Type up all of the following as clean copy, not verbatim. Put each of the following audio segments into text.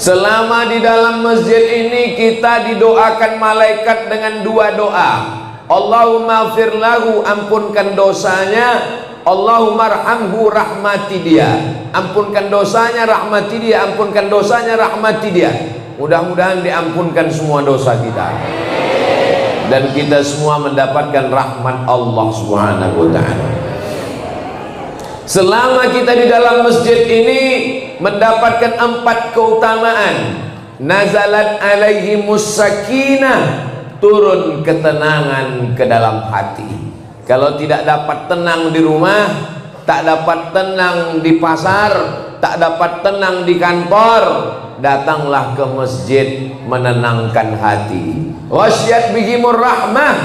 Selama di dalam masjid ini kita didoakan malaikat dengan dua doa. Allahumma fir lahu, ampunkan dosanya. Allahumma arhamhu, rahmati dia. Ampunkan dosanya, rahmati dia. Ampunkan dosanya, rahmati dia. Mudah-mudahan diampunkan semua dosa kita, dan kita semua mendapatkan rahmat Allah Subhanahu wa ta'ala. Selama kita di dalam masjid ini mendapatkan 4 keutamaan. Nazalat alaihimus sakinah, turun ketenangan ke dalam hati. Kalau tidak dapat tenang di rumah, tak dapat tenang di pasar, tak dapat tenang di kantor, datanglah ke masjid menenangkan hati. Wasyat bihimur rahmah,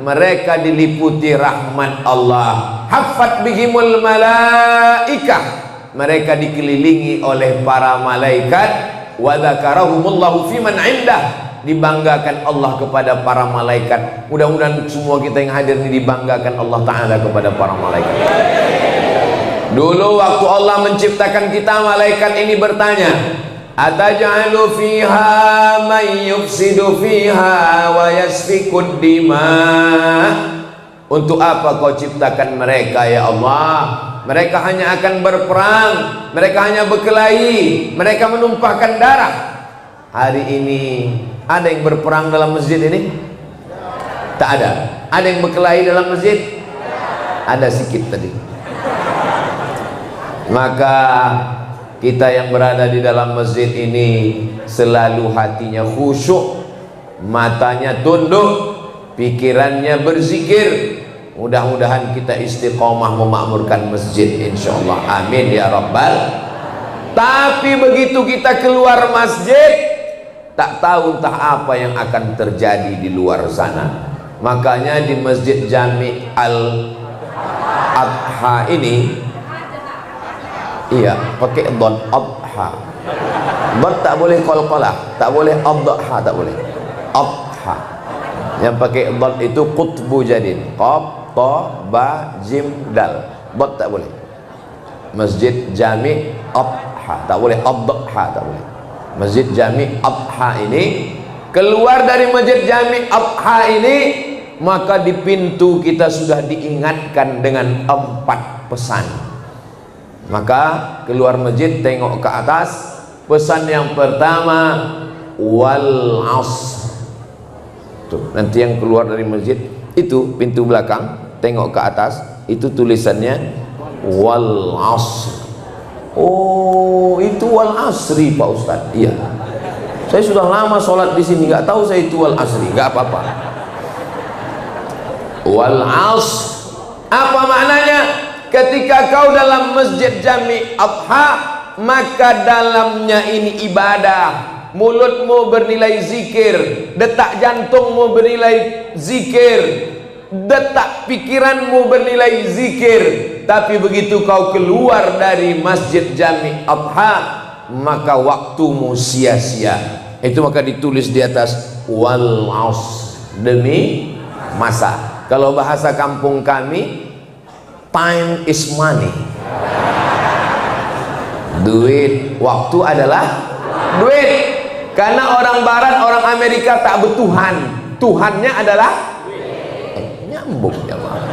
mereka diliputi rahmat Allah. Haffat bihimul malaikah, mereka dikelilingi oleh para malaikat. Wa dzakarahumullahu fiman indah, dibanggakan Allah kepada para malaikat. Mudah-mudahan semua kita yang hadir ini dibanggakan Allah Ta'ala kepada para malaikat. Dulu waktu Allah menciptakan kita, malaikat ini bertanya, ataj'alu fiha man yufsidu fiha wa yasfikud dima. Untuk apa kau ciptakan mereka ya Allah? Mereka hanya akan berperang, mereka hanya berkelahi, mereka menumpahkan darah. Hari ini ada yang berperang dalam masjid ini? Tak ada. Ada yang berkelahi dalam masjid? Ada sedikit tadi. Maka kita yang berada di dalam masjid ini selalu hatinya khusyuk, matanya tunduk, pikirannya berzikir. Mudah-mudahan kita istiqomah memakmurkan masjid, insyaallah. Amin ya rabbal. Tapi begitu kita keluar masjid, tak tahu entah apa yang akan terjadi di luar sana. Makanya di Masjid Jami Al-Adha ini, iya, pakai dhad, adha. Dhad tak boleh qalqalah, tak boleh adha, tak boleh. Adha. Yang pakai dhad itu qutbu jadid. Qaf, ta, ba, jim, dal. Dhad tak boleh. Masjid Jami Adha, tak boleh adha, tak boleh. Masjid Jami Adha ini, keluar dari Masjid Jami Adha ini, maka di pintu kita sudah diingatkan dengan 4 pesan. Maka keluar masjid, tengok ke atas. Pesan yang pertama, wal asr. Tuh, nanti yang keluar dari masjid itu pintu belakang, tengok ke atas, itu tulisannya wal asr. Oh, itu wal asri Pak Ustadz. Iya. Saya sudah lama sholat di sini, nggak tahu saya itu wal asri. Nggak apa-apa. Wal asr. Apa maknanya? Ketika kau dalam Masjid Jami Adha, maka dalamnya ini ibadah. Mulutmu bernilai zikir, detak jantungmu bernilai zikir, detak pikiranmu bernilai zikir. Tapi begitu kau keluar dari Masjid Jami Adha, maka waktumu sia-sia. Itu maka ditulis di atas wal asr, demi masa. Kalau bahasa kampung kami, time is money. Duit, waktu adalah duit. Karena orang barat, orang Amerika tak bertuhan, Tuhannya adalah nyambung jemaah.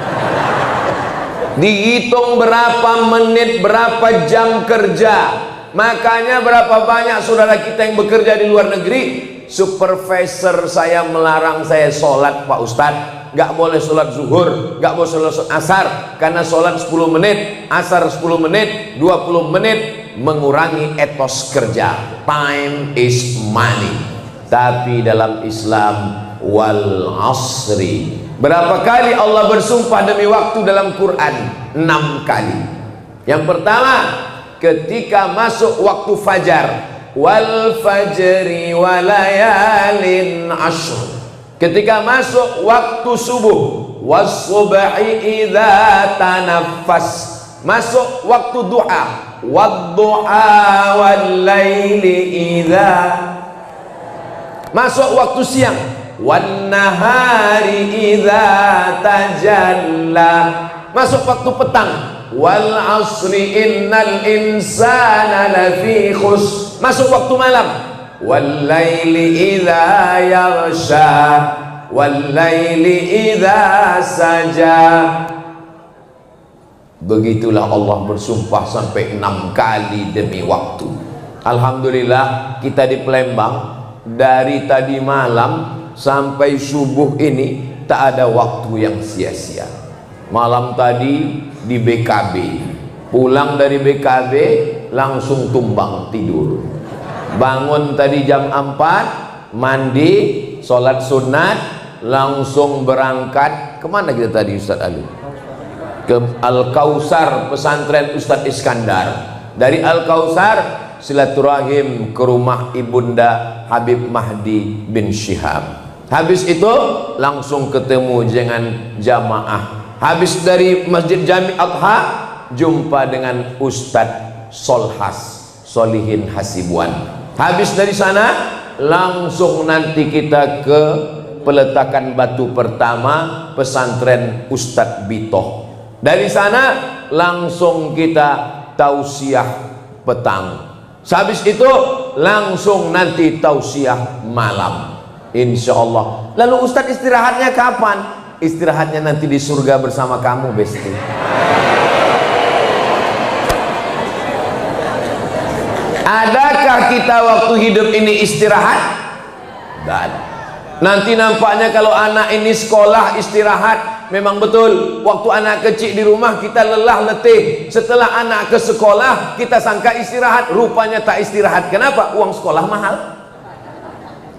Dihitung berapa menit, berapa jam kerja. Makanya berapa banyak saudara kita yang bekerja di luar negeri, supervisor saya melarang saya sholat Pak Ustadz. Gak boleh sholat zuhur, gak boleh sholat asar, karena sholat 10 menit, asar 10 menit, 20 menit, mengurangi etos kerja. Time is money. Tapi dalam Islam, wal asri, berapa kali Allah bersumpah demi waktu dalam Quran? 6 kali. Yang pertama, ketika masuk waktu fajar, wal fajri walayalin ashr. Ketika masuk waktu subuh, was-subhi idza tanaffas. Masuk waktu duha, wad-duha wal-laili idza. Masuk waktu siang, wan-nahari idza tajalla. Masuk waktu petang, wal asri innal insana lafi khusr. Masuk waktu malam, wallaili idza yaghsha wallaili idza saja. Begitulah Allah bersumpah sampai 6 kali demi waktu. Alhamdulillah kita di Palembang dari tadi malam sampai subuh ini tak ada waktu yang sia-sia. Malam tadi di BKB, pulang dari BKB langsung tumbang tidur. Bangun tadi jam 4, mandi, sholat sunat, langsung berangkat. Kemana kita tadi Ustaz Ali? Ke Al-Kausar, pesantren Ustadz Iskandar. Dari Al-Kausar silaturahim ke rumah ibunda Habib Mahdi bin Syihab. Habis itu langsung ketemu dengan jamaah. Habis dari Masjid Jami Adha jumpa dengan Ustadz Solhas Solihin Hasibuan. Habis dari sana langsung nanti kita ke peletakan batu pertama pesantren Ustadz Bitoh. Dari sana langsung kita tausiah petang. Habis itu langsung nanti tausiah malam, insya Allah. Lalu Ustadz istirahatnya kapan? Istirahatnya nanti di surga bersama kamu, Besti. Adakah kita waktu hidup ini istirahat? Dan nanti nampaknya kalau anak ini sekolah istirahat. Memang betul, waktu anak kecil di rumah kita lelah letih. Setelah anak ke sekolah kita sangka istirahat, rupanya tak istirahat. Kenapa? Uang sekolah mahal.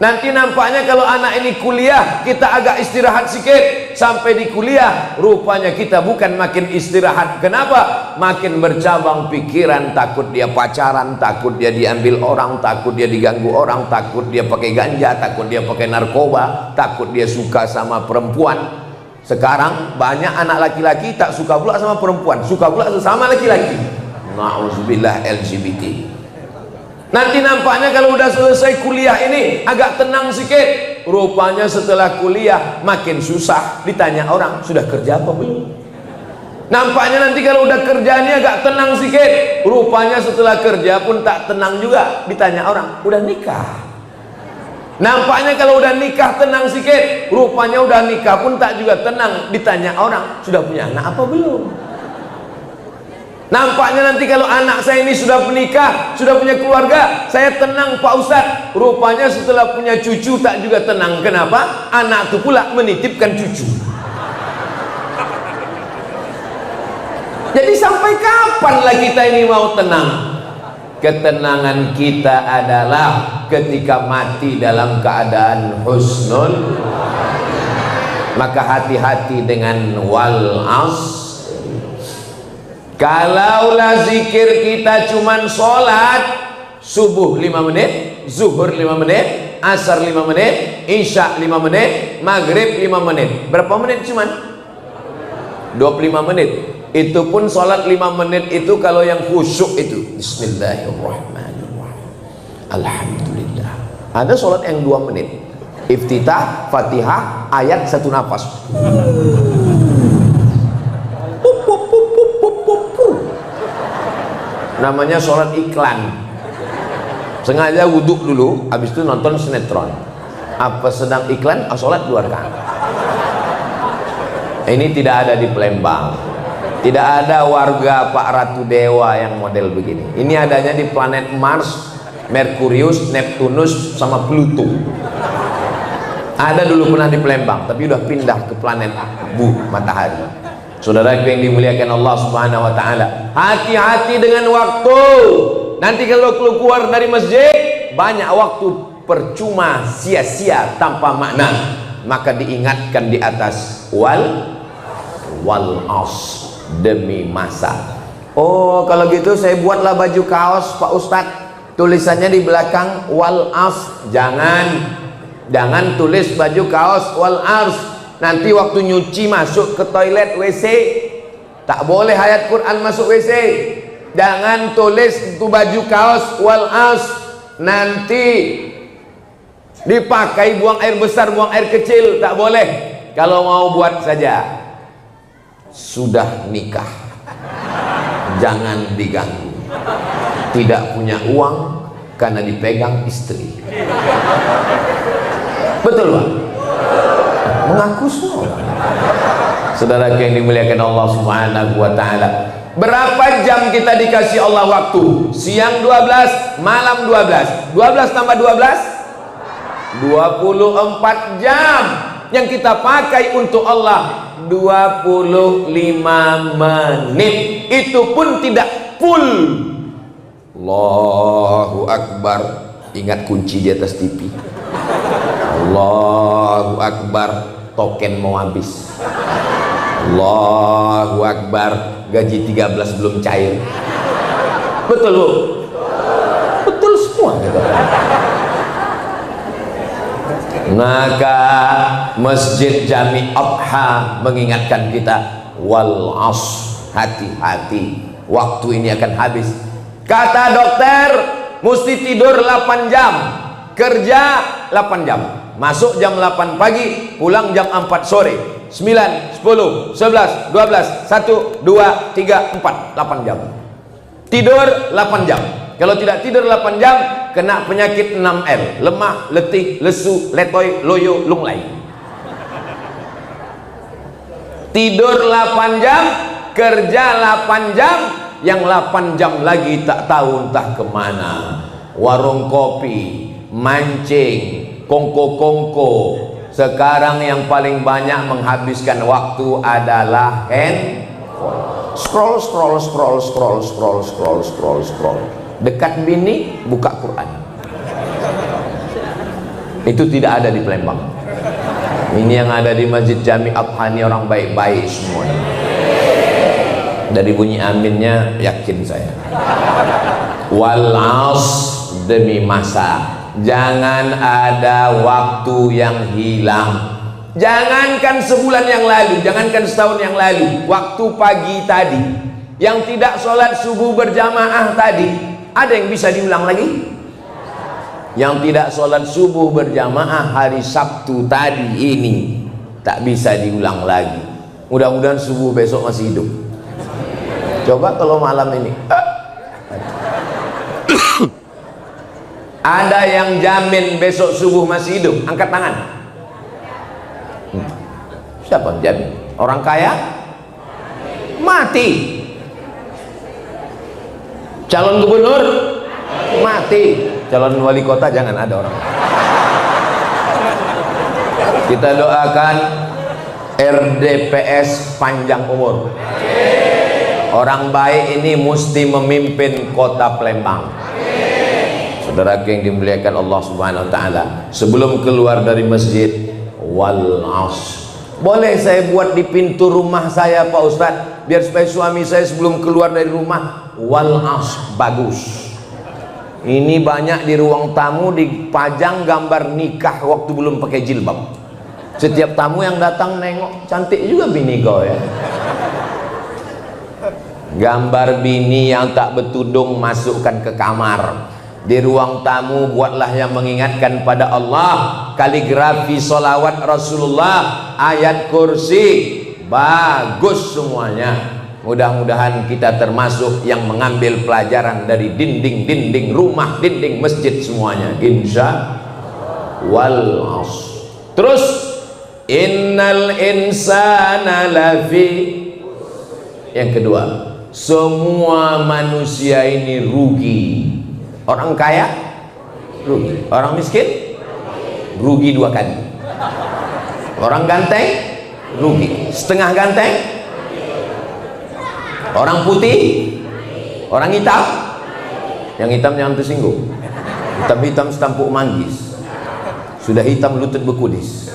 Nanti nampaknya kalau anak ini kuliah kita agak istirahat sikit. Sampai di kuliah rupanya kita bukan makin istirahat. Kenapa? Makin bercabang pikiran. Takut dia pacaran, takut dia diambil orang, takut dia diganggu orang, takut dia pakai ganja, takut dia pakai narkoba, takut dia suka sama perempuan. Sekarang banyak anak laki-laki tak suka pula sama perempuan, suka pula sama laki-laki. Na'udzubillah LGBT. Nanti nampaknya kalau udah selesai kuliah ini agak tenang sikit. Rupanya setelah kuliah makin susah. Ditanya orang, sudah kerja apa belum? Nampaknya nanti kalau udah kerja ini agak tenang sikit. Rupanya setelah kerja pun tak tenang juga. Ditanya orang, udah nikah? Nampaknya kalau udah nikah tenang sikit. Rupanya udah nikah pun tak juga tenang. Ditanya orang, sudah punya anak apa belum? Nampaknya nanti kalau anak saya ini sudah menikah, sudah punya keluarga, saya tenang Pak Ustadz. Rupanya setelah punya cucu tak juga tenang. Kenapa? Anak itu pula menitipkan cucu. Jadi sampai kapanlah kita ini mau tenang? Ketenangan kita adalah ketika mati dalam keadaan husnul. Maka hati-hati dengan wal asr. Kalaulah zikir kita cuman sholat subuh 5 menit, zuhur 5 menit, asar 5 menit, isya 5 menit, maghrib 5 menit. Berapa menit cuman? 25 menit. Itu pun sholat 5 menit itu kalau yang khusyuk itu Bismillahirrahmanirrahim, Alhamdulillah. Ada sholat yang 2 menit, iftitah, fatihah, ayat 1 nafas. Namanya sholat iklan. Sengaja wuduk dulu, habis itu nonton sinetron. Apa sedang iklan? Sholat 2 rakaat. Ini tidak ada di Palembang. Tidak ada warga Pak Ratu Dewa yang model begini. Ini adanya di planet Mars, Merkurius, Neptunus, sama Pluto. Ada dulu pernah di Palembang, tapi udah pindah ke planet Matahari. Saudara yang dimuliakan Allah Subhanahu wa taala, hati-hati dengan waktu. Nanti kalau keluar dari masjid, banyak waktu percuma, sia-sia, tanpa makna. Maka diingatkan di atas wal as, demi masa. Oh, kalau gitu saya buatlah baju kaos Pak Ustadz, tulisannya di belakang wal as. Jangan tulis baju kaos wal as. Nanti waktu nyuci masuk ke toilet WC, tak boleh ayat Quran masuk WC. Jangan tulis itu baju kaos wal as. Nanti dipakai buang air besar, buang air kecil, tak boleh. Kalau mau buat saja. Sudah nikah, jangan diganggu. Tidak punya uang, karena dipegang istri. Betul Pak? Mengaku semua. Saudara yang dimuliakan Allah Subhanahu wa taala, berapa jam kita dikasih Allah waktu? Siang 12, malam 12. 12 tambah 12 24 jam yang kita pakai untuk Allah. 25 menit itu pun tidak full. Allahu Akbar. Ingat kunci di atas TV. Allahu Akbar, token mau habis. Allahu Akbar, gaji 13 belum cair. Betul Bu? Betul semua gitu. Maka Masjid Jami Adha mengingatkan kita, wal asr, hati-hati, waktu ini akan habis. Kata dokter, mesti tidur 8 jam, kerja 8 jam, masuk jam 8 pagi, pulang jam 4 sore, 9, 10, 11, 12, 1, 2, 3, 4, 8 jam. Tidur 8 jam. Kalau tidak tidur 8 jam, kena penyakit 6L, lemah, letih, lesu, letoy, loyo, lunglai. Tidur 8 jam, kerja 8 jam, yang 8 jam lagi tak tahu entah kemana. Warung kopi, mancing, kongko-kongko. Sekarang yang paling banyak menghabiskan waktu adalah scroll. Dekat bini, buka Quran. Itu tidak ada di Palembang. Ini yang ada di Masjid Jami Adha, ini orang baik-baik semua. Dari bunyi aminnya yakin saya. Wal asr, demi masa. Jangan ada waktu yang hilang. Jangankan sebulan yang lalu, jangankan setahun yang lalu, waktu pagi tadi yang tidak sholat subuh berjamaah tadi, ada yang bisa diulang lagi? Yang tidak sholat subuh berjamaah hari Sabtu tadi ini tak bisa diulang lagi. Mudah-mudahan subuh besok masih hidup. Coba kalau malam ini ada yang jamin besok subuh masih hidup? Angkat tangan. Siapa yang jamin? Orang kaya? Mati. Calon gubernur? Mati. Calon wali kota jangan ada orang. Kita doakan RDPS panjang umur. Orang baik ini mesti memimpin kota Palembang. Saudara yang dimuliakan Allah Subhanahu wa taala, sebelum keluar dari masjid, wal asr. Boleh saya buat di pintu rumah saya Pak Ustadz, biar supaya suami saya sebelum keluar dari rumah, wal asr, bagus. Ini banyak di ruang tamu dipajang gambar nikah waktu belum pakai jilbab. Setiap tamu yang datang nengok, cantik juga bini kau ya. Gambar bini yang tak bertudung masukkan ke kamar. Di ruang tamu buatlah yang mengingatkan pada Allah, kaligrafi solawat Rasulullah, ayat kursi, bagus semuanya. Mudah-mudahan kita termasuk yang mengambil pelajaran dari dinding-dinding rumah, dinding masjid semuanya, insya wal asr. Terus innal insana lafi. Yang kedua, semua manusia ini rugi. Orang kaya rugi, orang miskin rugi 2 kali. Orang ganteng rugi, setengah ganteng. Orang putih, orang hitam, yang hitam jangan tersinggung. Hitam-hitam setampuk manggis, sudah hitam lutut bekudis.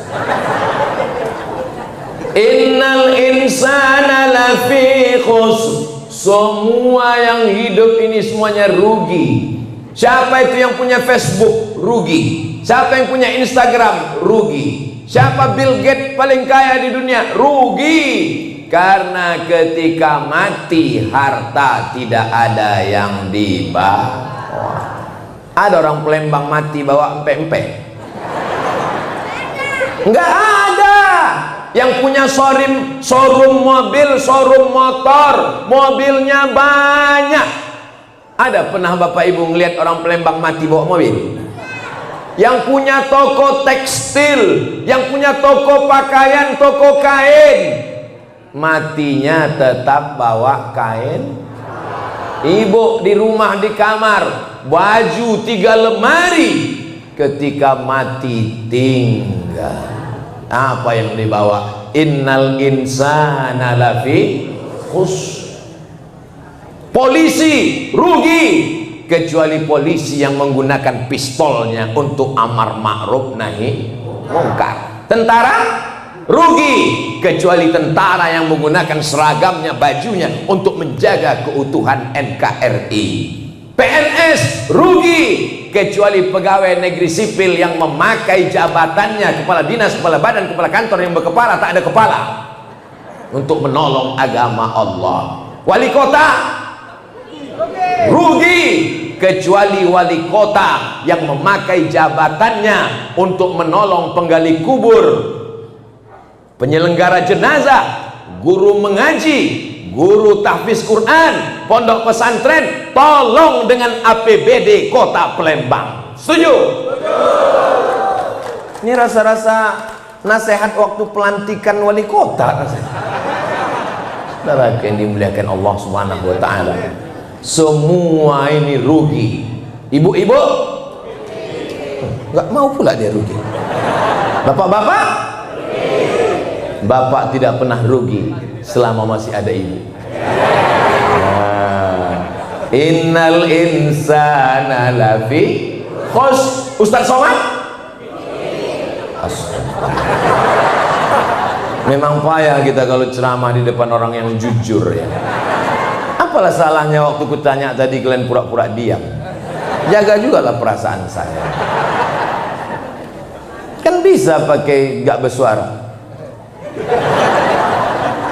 Innal insana lafi khusr. Semua yang hidup ini semuanya rugi. Siapa itu yang punya Facebook? Rugi. Siapa yang punya Instagram? Rugi. Siapa Bill Gates paling kaya di dunia? Rugi. Karena ketika mati harta tidak ada yang dibawa. Ada orang Palembang mati bawa empe-empe? Enggak ada. Yang punya showroom mobil, showroom motor, mobilnya banyak, Ada pernah Bapak Ibu ngelihat orang Palembang mati bawa mobil? Yang punya toko tekstil, yang punya toko pakaian, toko kain, matinya tetap bawa kain. Ibu di rumah di kamar, baju 3 lemari, ketika mati tinggal apa yang dibawa? Innal insana lafi khusr. Polisi rugi, kecuali polisi yang menggunakan pistolnya untuk amar ma'ruf nahi mungkar. Tentara rugi, kecuali tentara yang menggunakan seragamnya, bajunya untuk menjaga keutuhan NKRI. PNS rugi, kecuali pegawai negeri sipil yang memakai jabatannya, kepala dinas, kepala badan, kepala kantor yang berkepala tak ada kepala, untuk menolong agama Allah. Wali kota rugi, kecuali wali kota yang memakai jabatannya untuk menolong penggali kubur, penyelenggara jenazah, guru mengaji, guru tahfiz Quran, pondok pesantren, tolong dengan APBD Kota Palembang. Setuju? Ini rasa-rasa nasihat waktu pelantikan wali kota. Saudara yang dimuliakan Allah Subhanahu wa taala, semua ini rugi. Ibu-ibu nggak mau pula dia rugi. Bapak-bapak, bapak tidak pernah rugi selama masih ada ibu. Innal insana lafi khusr. Ustaz Somad, memang payah kita kalau ceramah di depan orang yang jujur ya. Apalah salahnya waktu kutanya tadi kalian pura-pura diam? Jaga juga lah perasaan saya. Kan bisa pakai gak bersuara.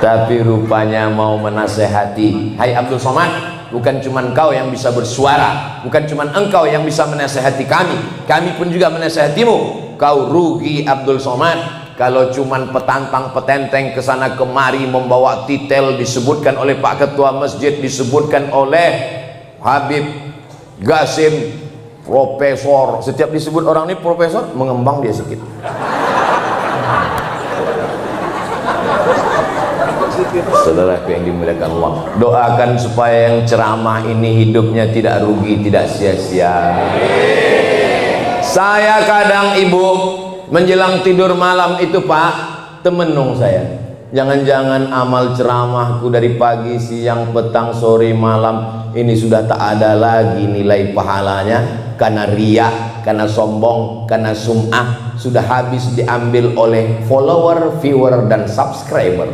Tapi rupanya mau menasehati. Hai Abdul Somad, bukan cuma engkau yang bisa bersuara, bukan cuma engkau yang bisa menasehati kami, kami pun juga menasehatimu. Kau rugi Abdul Somad kalau cuman petantang petenteng kesana kemari membawa titel, disebutkan oleh Pak Ketua Masjid, disebutkan oleh Habib Gasim profesor. Setiap disebut orang ini profesor, mengembang dia sedikit. Saudara yang dimuliakan Allah, doakan supaya yang ceramah ini hidupnya tidak rugi, tidak sia-sia. Saya kadang ibu menjelang tidur malam itu Pak, temenung saya, jangan-jangan amal ceramahku dari pagi, siang, petang, sore, malam ini sudah tak ada lagi nilai pahalanya, karena riya, karena sombong, karena sum'ah, sudah habis diambil oleh follower, viewer, dan subscriber.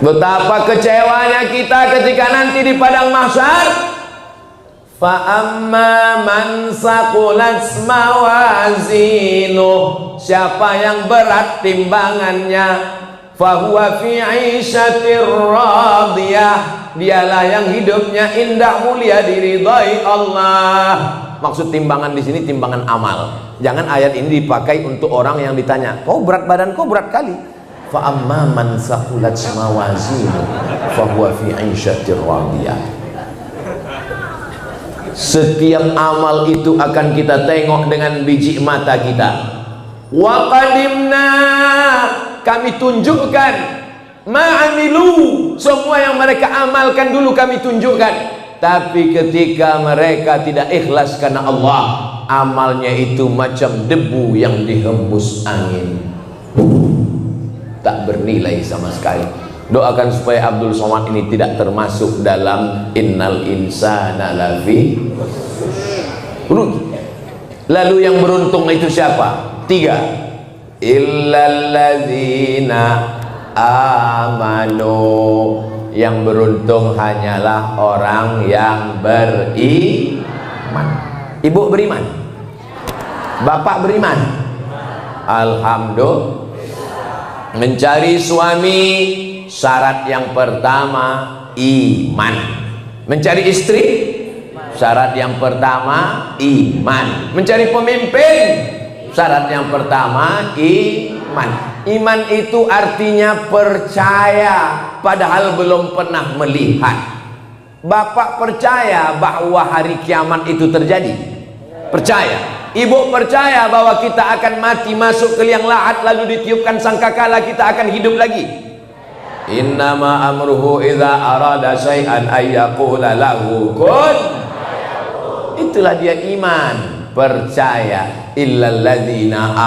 Betapa kecewanya kita ketika nanti di padang mahsyar. Fa'amma man saqulat mawazinu, siapa yang berat timbangannya, fahuwa fi 'ishatir radiyah, dialah yang hidupnya indah mulia diridhai Allah. Maksud timbangan di sini timbangan amal. Jangan ayat ini dipakai untuk orang yang ditanya, kau berat badan, kau berat kali. Fa'amma man saqulat mawazinu fahuwa fi 'ishatir radiyah. Setiap amal itu akan kita tengok dengan biji mata kita. Wa qadimna, kami tunjukkan, ma'amilu, semua yang mereka amalkan dulu kami tunjukkan. Tapi ketika mereka tidak ikhlas karena Allah, amalnya itu macam debu yang dihembus angin, tak bernilai sama sekali. Doakan supaya Abdul Somad ini tidak termasuk dalam innal insana lafi rugi. Lalu yang beruntung itu siapa? 3. Illalladzina amanu, yang beruntung hanyalah orang yang beriman. Ibu beriman, bapak beriman, alhamdulillah. Mencari suami, syarat yang pertama iman. Mencari istri, syarat yang pertama iman. Mencari pemimpin, syarat yang pertama iman. Iman itu artinya percaya padahal belum pernah melihat. Bapak percaya bahwa hari kiamat itu terjadi? Percaya. Ibu percaya bahwa kita akan mati, masuk ke liang lahat, lalu ditiupkan sangkakala kita akan hidup lagi? Innama amruhu idza arada syai'an ayyaqula lahu kun. Itulah dia iman, percaya. Illal ladzina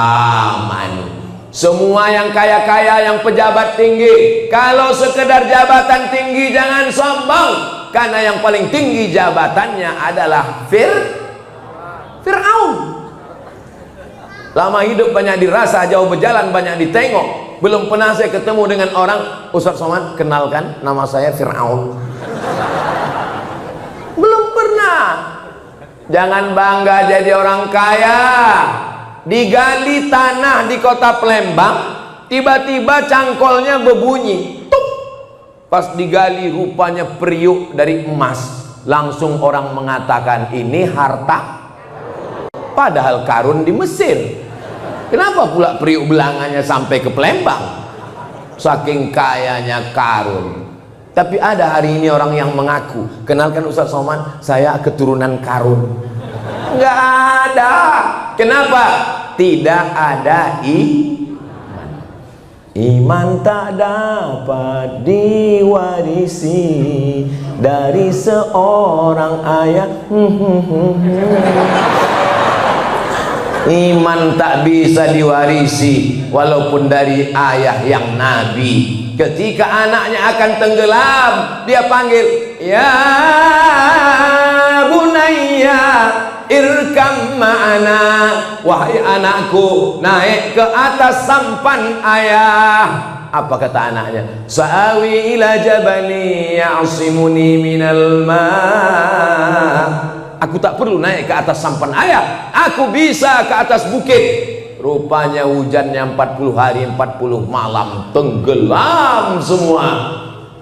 amanu. Semua yang kaya-kaya, yang pejabat tinggi, kalau sekedar jabatan tinggi jangan sombong, karena yang paling tinggi jabatannya adalah Fir'aun. Lama hidup banyak dirasa, jauh berjalan banyak ditengok. Belum pernah saya ketemu dengan orang, Ustaz Somad, kenalkan, nama saya Fir'aun. Belum pernah. Jangan bangga jadi orang kaya. Digali tanah di kota Palembang, tiba-tiba cangkolnya berbunyi, tuk. Pas digali rupanya periuk dari emas. Langsung orang mengatakan ini harta, padahal karun di Mesir. Kenapa pula periuk belangannya sampai ke Palembang? Saking kayanya karun. Tapi ada hari ini orang yang mengaku, kenalkan Ustaz Somad, saya keturunan karun. Nggak ada. Kenapa? Tidak ada iman. Iman tak dapat diwarisi dari seorang ayah. Iman tak bisa diwarisi walaupun dari ayah yang nabi. Ketika anaknya akan tenggelam, dia panggil, ya bunayya irkam ma'ana, wahai anakku, naik ke atas sampan ayah. Apa kata anaknya? Sa'awi ila jabali ya'simuni minal ma'. Aku tak perlu naik ke atas sampan ayah, aku bisa ke atas bukit. Rupanya hujannya 40 hari 40 malam tenggelam semua.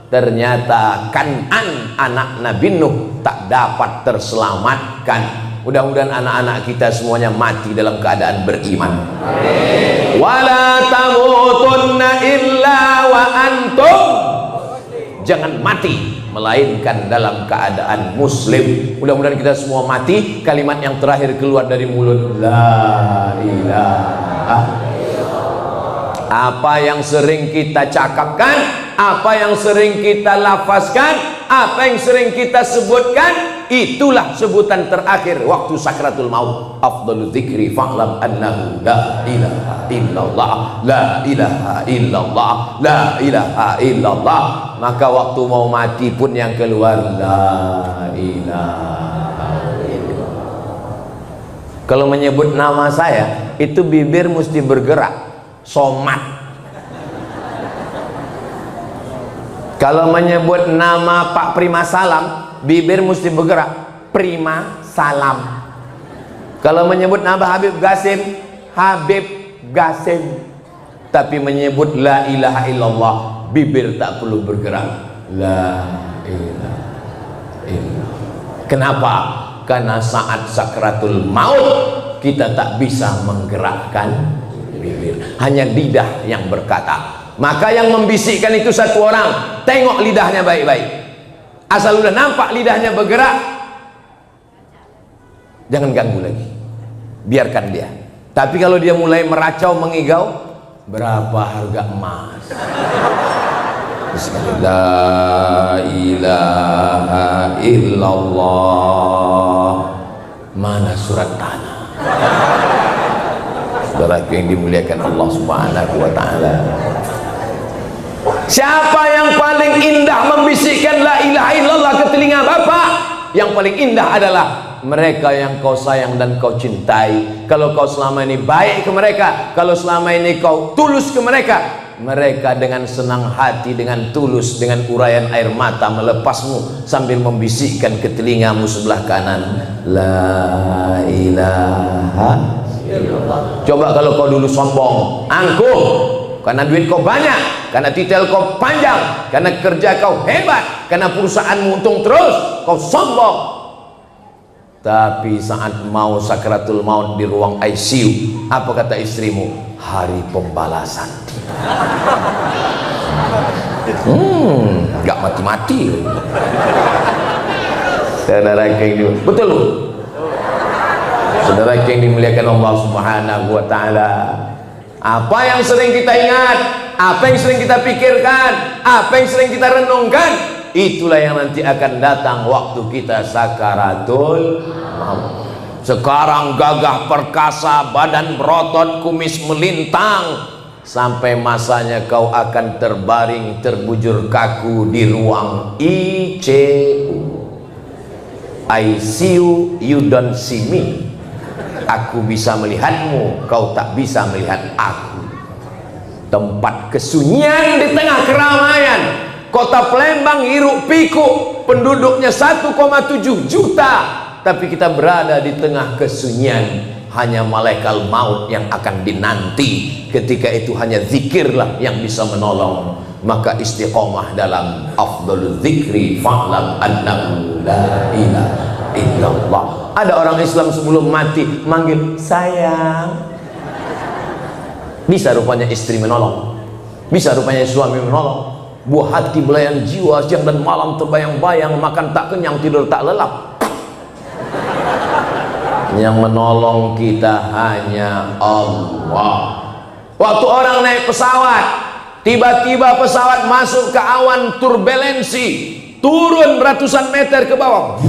Ternyata Kan'an anak Nabi Nuh tak dapat terselamatkan. Mudah-mudahan anak-anak kita semuanya mati dalam keadaan beriman. Wala tamutunna illa wa antum. Jangan mati melainkan dalam keadaan muslim. Mudah-mudahan kita semua mati. Kalimat yang terakhir keluar dari mulut, la ilaha. Apa yang sering kita cakapkan, apa yang sering kita lafazkan, apa yang sering kita sebutkan, itulah sebutan terakhir waktu sakratul maut. Afdalu dzikri fa'lam annahu la ilaha illallah, la ilaha illallah, la ilaha illallah. Maka waktu mau mati pun yang keluar la ilaha illallah. Kalau menyebut nama saya itu bibir mesti bergerak, somat. Kalau menyebut nama Pak Prima Salam, bibir mesti bergerak, Prima Salam. Kalau menyebut nama Habib Gasim, Habib Gasim. Tapi menyebut la ilaha illallah, bibir tak perlu bergerak, la ilaha illallah. Kenapa? Karena saat sakratul maut kita tak bisa menggerakkan bibir, hanya lidah yang berkata. Maka yang membisikkan itu satu orang. Tengok lidahnya baik-baik. Asal udah nampak lidahnya bergerak, jangan ganggu lagi, biarkan dia. Tapi kalau dia mulai meracau, mengigau, berapa harga emas? La ilaha illallah. Mana surat tanah? Saudara yang dimuliakan Allah Subhanahu wa ta'ala, siapa yang paling indah membisikkan la ilaha illallah ke telinga Bapak? Yang paling indah adalah mereka yang kau sayang dan kau cintai. Kalau kau selama ini baik ke mereka, kalau selama ini kau tulus ke mereka, mereka dengan senang hati, dengan tulus, dengan uraian air mata melepasmu sambil membisikkan ke telingamu sebelah kanan, la ilaha illallah. Coba kalau kau dulu sombong, angkuh, karena duit kau banyak, karena titel kau panjang, karena kerja kau hebat, karena perusahaanmu untung terus, kau sombong. Tapi saat mau sakratul maut di ruang ICU, apa kata istrimu? Hari pembalasan. Gak mati-mati. Saudara yang betul loh. Saudara yang dimuliakan Allah Subhanahu wa taala. Apa yang sering kita ingat, apa yang sering kita pikirkan, apa yang sering kita renungkan, itulah yang nanti akan datang waktu kita sakaratul maut. Sekarang gagah perkasa, badan berotot, kumis melintang, sampai masanya kau akan terbaring terbujur kaku di ruang ICU. I see you, you don't see me. Aku bisa melihatmu, kau tak bisa melihat aku. Tempat kesunyian di tengah keramaian. Kota Palembang hiruk pikuk, penduduknya 1,7 juta, tapi kita berada di tengah kesunyian. Hanya malaikat maut yang akan dinanti. Ketika itu hanya zikirlah yang bisa menolong. Maka istiqomah dalam afdhalul zikri fa'lam annahu la ilaha illallah. Ada orang Islam sebelum mati manggil sayang. Bisa rupanya istri menolong, bisa rupanya suami menolong. Buah hati belayan jiwa, siang dan malam terbayang-bayang, makan tak kenyang, tidur tak lelap. Yang menolong kita hanya Allah. Waktu orang naik pesawat, tiba-tiba pesawat masuk ke awan turbulensi, turun ratusan meter ke bawah.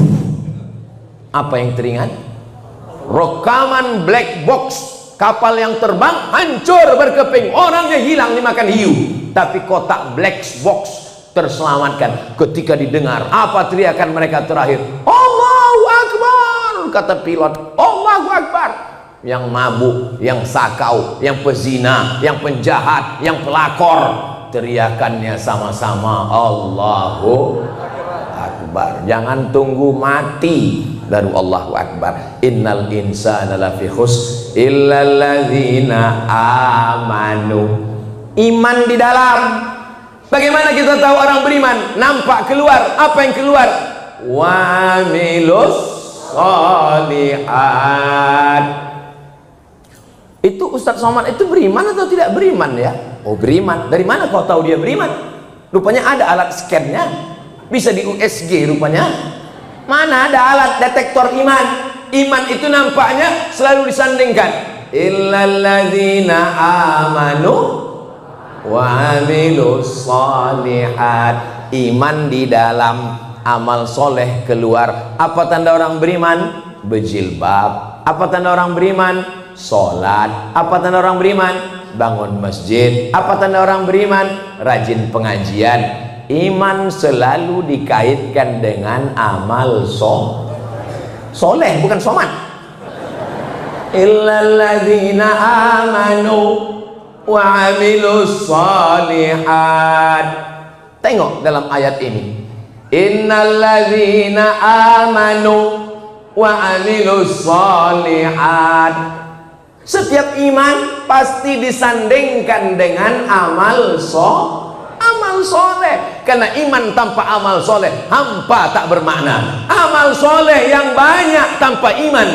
Apa yang teringat? Rekaman black box, kapal yang terbang hancur berkeping, orangnya hilang dimakan hiu, tapi kotak black box terselamatkan. Ketika didengar apa teriakan mereka terakhir? Allahu Akbar, kata pilot. Allahu Akbar. Yang mabuk, yang sakau, yang pezina, yang penjahat, yang pelakor, teriakannya sama-sama Allahu Akbar. Jangan tunggu mati baru Allahu Akbar. Innal insana lafi khusr illal ladzina amanu. Iman di dalam. Bagaimana kita tahu orang beriman? Nampak keluar. Apa yang keluar? Wa amilus sholihat. Itu Ustadz Somad itu beriman atau tidak beriman ya? Oh beriman. Dari mana kau tahu dia beriman? Rupanya ada alat scan-nya. Bisa di USG rupanya. Mana ada alat detektor iman? Iman itu nampaknya selalu disandingkan. Illalladzina amanu wa amilus sholihat. Iman di dalam, amal soleh keluar. Apa tanda orang beriman? Berjilbab. Apa tanda orang beriman? Sholat. Apa tanda orang beriman? Bangun masjid. Apa tanda orang beriman? Rajin pengajian. Iman selalu dikaitkan dengan amal soleh, bukan somat. Illalladzina amanu wa amilus sholihat. Tengok dalam ayat ini. Innalladzina amanu wa amilus sholihat. Setiap iman pasti disandingkan dengan amal soleh. Karena iman tanpa amal soleh hampa, tak bermakna. Amal soleh yang banyak tanpa iman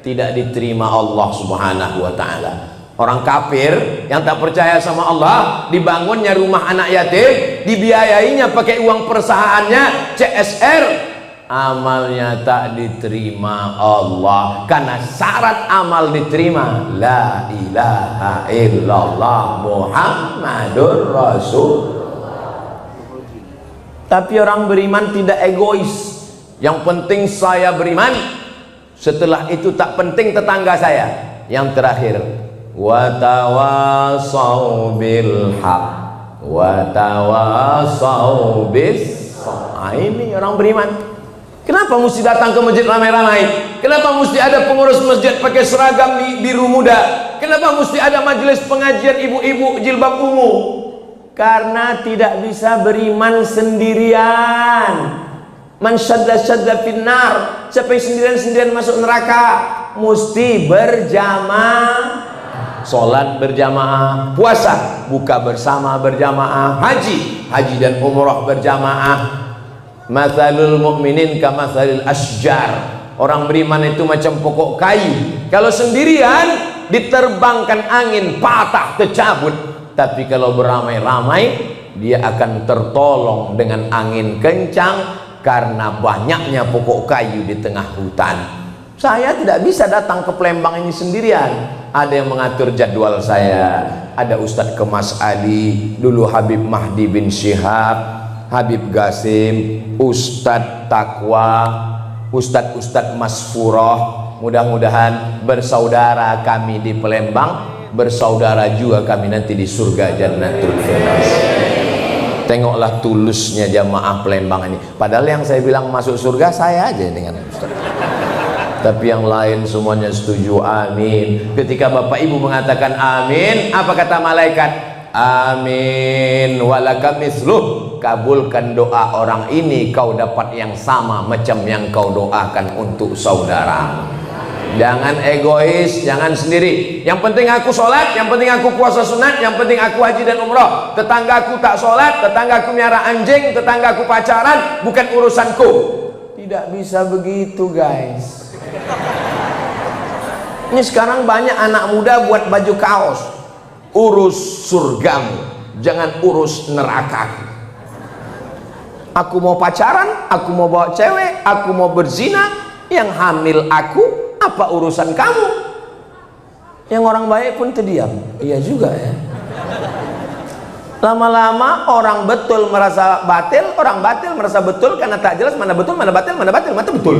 tidak diterima Allah Subhanahu wa ta'ala. Orang kafir yang tak percaya sama Allah, dibangunnya rumah anak yatim, dibiayainya pakai uang perusahaannya, CSR, amalnya tak diterima Allah. Karena syarat amal diterima la ilaha illallah Muhammadur Rasul. Tapi orang beriman tidak egois. Yang penting saya beriman, setelah itu tak penting tetangga saya. Yang terakhir, wa tawasau bil haq wa tawasau bis. Ini orang beriman. Kenapa mesti datang ke masjid ramai-ramai? Kenapa mesti ada pengurus masjid pakai seragam biru muda? Kenapa mesti ada majelis pengajian ibu-ibu jilbab ungu? Karena tidak bisa beriman sendirian. Man syadda finnar. Siapa yang sendirian-sendirian masuk neraka? Mesti berjamaah. Sholat berjamaah, puasa, buka bersama berjamaah, haji dan umrah berjamaah. Mathalul mu'minin kamathalil asjar. Orang beriman itu macam pokok kayu. Kalau sendirian diterbangkan angin, patah, tercabut. Tapi kalau beramai-ramai dia akan tertolong dengan angin kencang, karena banyaknya pokok kayu di tengah hutan. Saya tidak bisa datang ke Palembang ini sendirian. Ada yang mengatur jadwal saya. Ada Ustadz Kemas Ali, dulu Habib Mahdi bin Syihab, Habib Gasim, Ustadz Takwa, Ustadz Masfuroh. Mudah-mudahan bersaudara kami di Palembang, bersaudara juga kami nanti di surga Jannatul Firdaus. Tengoklah tulusnya jamaah Palembang ini. Padahal yang saya bilang masuk surga saya aja dengan Ustaz. Tapi yang lain semuanya setuju, amin. Ketika Bapak Ibu mengatakan amin, apa kata malaikat? Amin walaka misluh. Kabulkan doa orang ini, kau dapat yang sama macam yang kau doakan untuk saudara. Jangan egois, jangan sendiri. Yang penting aku sholat, yang penting aku puasa sunat, yang penting aku haji dan umroh. Tetanggaku tak sholat, tetanggaku miara anjing, tetanggaku pacaran, bukan urusanku. Tidak bisa begitu, guys. Ini sekarang banyak anak muda buat baju kaos. Urus surgamu, jangan urus neraka. Aku mau pacaran, aku mau bawa cewek, aku mau berzina, yang hamil aku, apa urusan kamu? Yang orang baik pun terdiam. Iya juga ya. Lama-lama orang betul merasa batil, orang batil merasa betul, karena tak jelas mana betul, mana batil, mana batil, mana betul.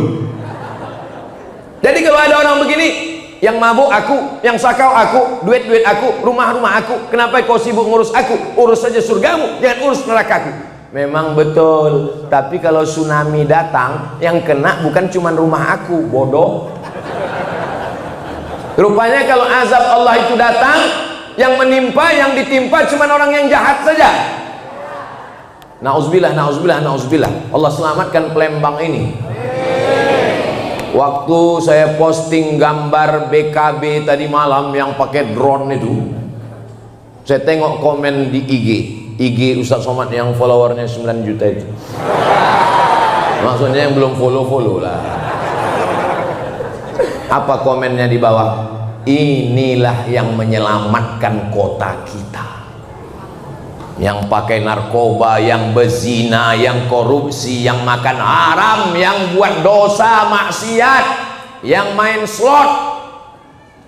Jadi kalau ada orang begini, yang mabuk aku, yang sakau aku, duit-duit aku, rumah-rumah aku, kenapa kau sibuk ngurus aku? Urus saja surgamu, jangan urus nerakaku. Memang betul, tapi kalau tsunami datang, yang kena bukan cuma rumah aku, bodoh. Rupanya kalau azab Allah itu datang, yang menimpa, yang ditimpa cuma orang yang jahat saja. Nauzubillah, nauzubillah, nauzubillah. Allah selamatkan Palembang ini. Waktu saya posting gambar BKB tadi malam yang pakai drone itu, saya tengok komen di IG Ustaz Somad yang followernya 9 juta itu. Maksudnya yang belum follow lah. Apa komennya di bawah? Inilah yang menyelamatkan kota kita. Yang pakai narkoba, yang berzina, yang korupsi, yang makan haram, yang buat dosa maksiat, yang main slot,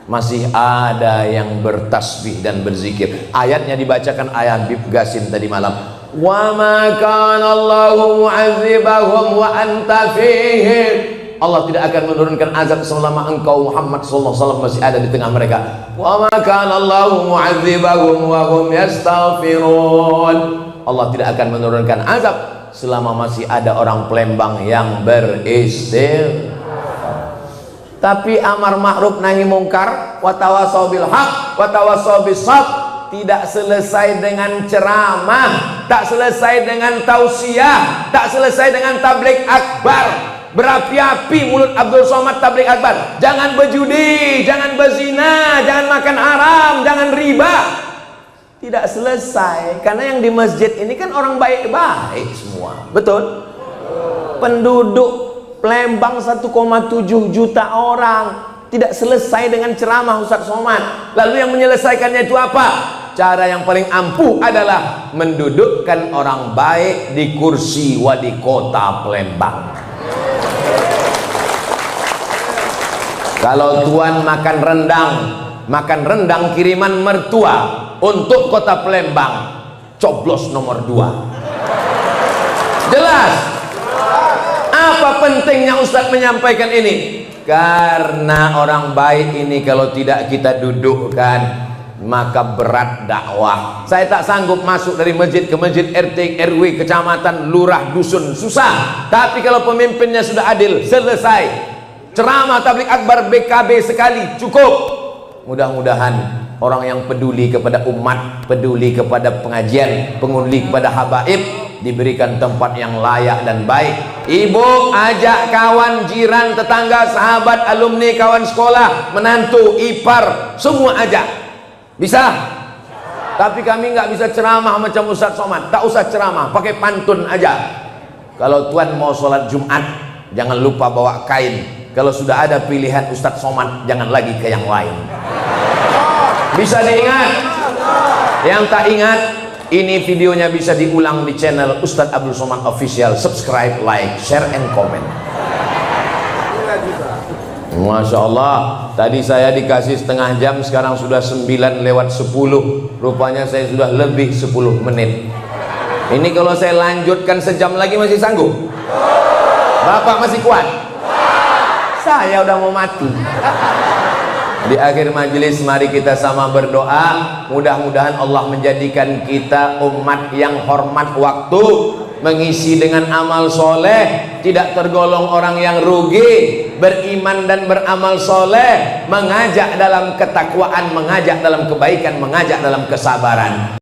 masih ada yang bertasbih dan berzikir. Ayatnya dibacakan ayat Habib Gasim tadi malam. Wa ma kana Allahu mu'adzibahum wa anta fihim. Allah tidak akan menurunkan azab selama engkau Muhammad sallallahu alaihi wasallam masih ada di tengah mereka. Wa ma kana Allahu mu'adzibahum wa hum yastaghfirun. Allah tidak akan menurunkan azab selama masih ada orang Palembang yang beristighfar. Tapi amar ma'ruf nahi mungkar, wa tawasau bil haq wa tawasau bis sabr tidak selesai dengan ceramah, tak selesai dengan tausiah, tak selesai dengan tabligh akbar. Berapi-api mulut Abdul Somad tabligh akbar. Jangan berjudi, jangan berzina, jangan makan haram, jangan riba. Tidak selesai, karena yang di masjid ini kan orang baik-baik semua. Betul? Penduduk Palembang 1,7 juta orang. Tidak selesai dengan ceramah Ustaz Somad. Lalu yang menyelesaikannya itu apa? Cara yang paling ampuh adalah mendudukkan orang baik di kursi wali kota Palembang. Kalau tuan makan rendang kiriman mertua untuk kota Palembang, coblos nomor 2. Jelas? Apa pentingnya Ustadz menyampaikan ini? Karena orang baik ini kalau tidak kita dudukkan, maka berat dakwah. Saya tak sanggup masuk dari masjid ke masjid, RT, RW, kecamatan, lurah, dusun, susah. Tapi kalau pemimpinnya sudah adil, selesai. Ceramah tabligh akbar BKB sekali cukup. Mudah-mudahan orang yang peduli kepada umat, peduli kepada pengajian, peduli kepada habaib, diberikan tempat yang layak dan baik. Ibu ajak kawan, jiran, tetangga, sahabat, alumni, kawan sekolah, menantu, ipar, semua ajak. Bisa? Tapi kami nggak bisa ceramah macam Ustaz Somad. Tak usah ceramah, pakai pantun aja. Kalau tuan mau sholat Jumat, jangan lupa bawa kain. Kalau sudah ada pilihan Ustaz Somad, jangan lagi ke yang lain. Bisa diingat? Yang tak ingat, Ini videonya bisa diulang di channel Ustadz Abdul Somad Official. Subscribe, like, share, and comment. Masya Allah, tadi saya dikasih setengah jam, sekarang sudah 9:10. Rupanya saya sudah lebih 10 menit. Ini kalau saya lanjutkan sejam lagi masih sanggup? Bapak masih kuat? Saya udah mau mati. Di akhir majelis mari kita sama berdoa, mudah-mudahan Allah menjadikan kita umat yang hormat waktu, mengisi dengan amal soleh, tidak tergolong orang yang rugi, beriman dan beramal soleh, mengajak dalam ketakwaan, mengajak dalam kebaikan, mengajak dalam kesabaran.